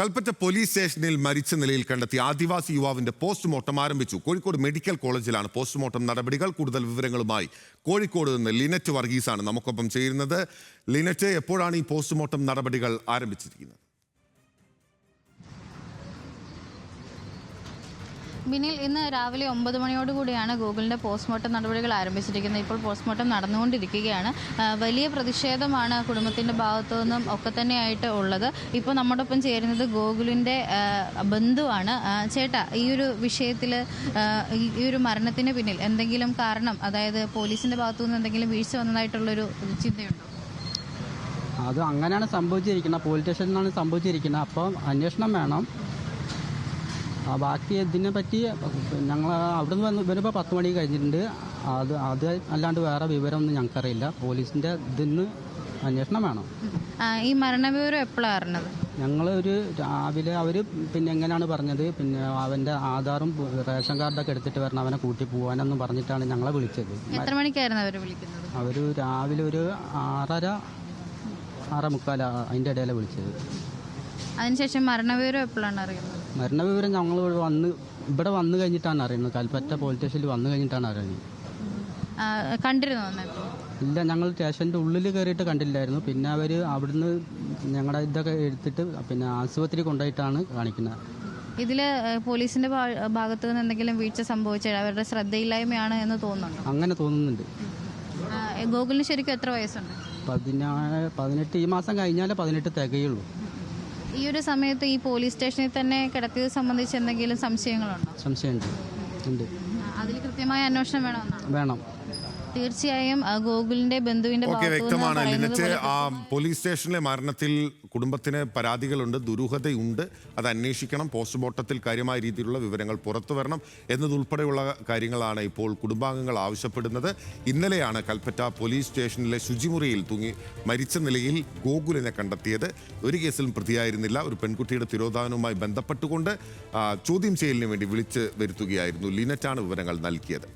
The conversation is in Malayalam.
കൽപ്പറ്റ പോലീസ് സ്റ്റേഷനിൽ മരിച്ച നിലയിൽ കണ്ടെത്തിയ ആദിവാസി യുവാവിന്റെ പോസ്റ്റ്മോർട്ടം ആരംഭിച്ചു. കോഴിക്കോട് മെഡിക്കൽ കോളേജിലാണ് പോസ്റ്റ്മോർട്ടം നടപടികൾ. കൂടുതൽ വിവരങ്ങളുമായി കോഴിക്കോട് നിന്ന് ലിനറ്റ് വർഗീസാണ് നമുക്കൊപ്പം ചേരുന്നത്. ലിനറ്റ്, എപ്പോഴാണ് ഈ പോസ്റ്റ്മോർട്ടം നടപടികൾ ആരംഭിച്ചിരിക്കുന്നത്? ബിനിൽ, ഇന്ന് രാവിലെ 9 മണിയോടുകൂടിയാണ് ഗൂഗിളിൻ്റെ പോസ്റ്റ്മോർട്ടം നടപടികൾ ആരംഭിച്ചിരിക്കുന്നത്. ഇപ്പോൾ പോസ്റ്റ്മോർട്ടം നടന്നുകൊണ്ടിരിക്കുകയാണ്. വലിയ പ്രതിഷേധമാണ് കുടുംബത്തിൻ്റെ ഭാഗത്തു നിന്നും ഒക്കെ തന്നെയായിട്ട് ഉള്ളത്. ഇപ്പോൾ നമ്മോടൊപ്പം ചേരുന്നത് ഗൂഗിളിൻ്റെ ബന്ധുവാണ്. ചേട്ടാ, ഈ ഒരു വിഷയത്തിൽ ഈ ഒരു മരണത്തിന് പിന്നിൽ എന്തെങ്കിലും കാരണം, അതായത് പോലീസിൻ്റെ ഭാഗത്തു നിന്ന് എന്തെങ്കിലും വീഴ്ച വന്നതായിട്ടുള്ളൊരു ചിന്തയുണ്ടോ? അത് അങ്ങനെയാണ് സംഭവിച്ചിരിക്കുന്നത്. പോലീസ് സ്റ്റേഷനിൽ നിന്നാണ് സംഭവിച്ചിരിക്കുന്നത്. അപ്പം അന്വേഷണം വേണം. ബാക്കി ഇതിനെ പറ്റി ഞങ്ങൾ അവിടെ നിന്ന് വരുമ്പോൾ 10 മണി കഴിഞ്ഞിട്ടുണ്ട്. അത് അല്ലാണ്ട് വേറെ വിവരമൊന്നും ഞങ്ങൾക്കറിയില്ല. പോലീസിൻ്റെ ഇതിന്ന് അന്വേഷണം വേണം. ഈ മരണവിവരം എപ്പോഴാണ് അറിഞ്ഞത്? ഞങ്ങൾ രാവിലെ അവർ എങ്ങനെയാണ് പറഞ്ഞത്, അവൻ്റെ ആധാറും റേഷൻ കാർഡൊക്കെ എടുത്തിട്ട് വരണം, അവനെ കൂട്ടി പോകാനെന്നും പറഞ്ഞിട്ടാണ് ഞങ്ങളെ വിളിച്ചത്. എത്ര മണിക്കായിരുന്നു അവർ വിളിക്കുന്നത്? അവർ രാവിലെ ഒരു 6:30, 6:45 അതിൻ്റെ ഇടയിലാണ് വിളിച്ചത്. അതിനുശേഷം മരണവിവരം എപ്പോഴാണ് അറിയുന്നത്? മരണവിവരം ഞങ്ങൾ ഇവിടെ വന്നു കഴിഞ്ഞിട്ടാണ് അറിയുന്നത്. കൽപ്പറ്റ പോലീസ് സ്റ്റേഷനിൽ വന്നു കഴിഞ്ഞിട്ടാണ് അറിയുന്നത്. കണ്ടിരുന്നോ? ഇല്ല, ഞങ്ങൾ സ്റ്റേഷൻ്റെ ഉള്ളിൽ കയറിയിട്ട് കണ്ടില്ലായിരുന്നു. പിന്നെ അവർ അവിടുന്ന് ഞങ്ങളുടെ ഇതൊക്കെ എടുത്തിട്ട് ആശുപത്രി കൊണ്ടുപോയിട്ടാണ് കാണിക്കുന്നത്. ഇതിൽ പോലീസിൻ്റെ ഭാഗത്തു നിന്ന് എന്തെങ്കിലും വീഴ്ച സംഭവിച്ചത് അവരുടെ ശ്രദ്ധയില്ലായ്മയാണ് എന്ന് തോന്നുന്നുണ്ടോ? അങ്ങനെ തോന്നുന്നുണ്ട്. ഗൂഗിളിന് ശരിക്കും എത്ര വയസ്സുണ്ട്? 18. ഈ മാസം കഴിഞ്ഞാലേ 18 തികയുള്ളൂ. ഈ ഒരു സമയത്ത് ഈ പോലീസ് സ്റ്റേഷനിൽ തന്നെ കിടത്തിയത് സംബന്ധിച്ച് എന്തെങ്കിലും സംശയങ്ങളുണ്ടോ? സംശയമുണ്ട്. അതിൽ കൃത്യമായ അന്വേഷണം വേണം. തീർച്ചയായും ഗൂഗിളിന്റെ ബന്ധുവിന്റെ വ്യക്തമാണ് ലിനറ്റ്. ആ പോലീസ് സ്റ്റേഷനിലെ മരണത്തിൽ കുടുംബത്തിന് പരാതികളുണ്ട്, ദുരൂഹതയുണ്ട്. അത് അന്വേഷിക്കണം. പോസ്റ്റ്മോർട്ടത്തിൽ കാര്യമായ രീതിയിലുള്ള വിവരങ്ങൾ പുറത്തു വരണം എന്നതുൾപ്പെടെയുള്ള കാര്യങ്ങളാണ് ഇപ്പോൾ കുടുംബാംഗങ്ങൾ ആവശ്യപ്പെടുന്നത്. ഇന്നലെയാണ് കൽപ്പറ്റ പോലീസ് സ്റ്റേഷനിലെ ശുചിമുറിയിൽ തൂങ്ങി മരിച്ച നിലയിൽ ഗോകുലിനെ കണ്ടെത്തിയത്. ഒരു കേസിലും പ്രതിയായിരുന്നില്ല. ഒരു പെൺകുട്ടിയുടെ തിരോധാനവുമായി ബന്ധപ്പെട്ടുകൊണ്ട് ചോദ്യം ചെയ്യലിന് വേണ്ടി വിളിച്ച് വരുത്തുകയായിരുന്നു. ലിനറ്റാണ് വിവരങ്ങൾ നൽകിയത്.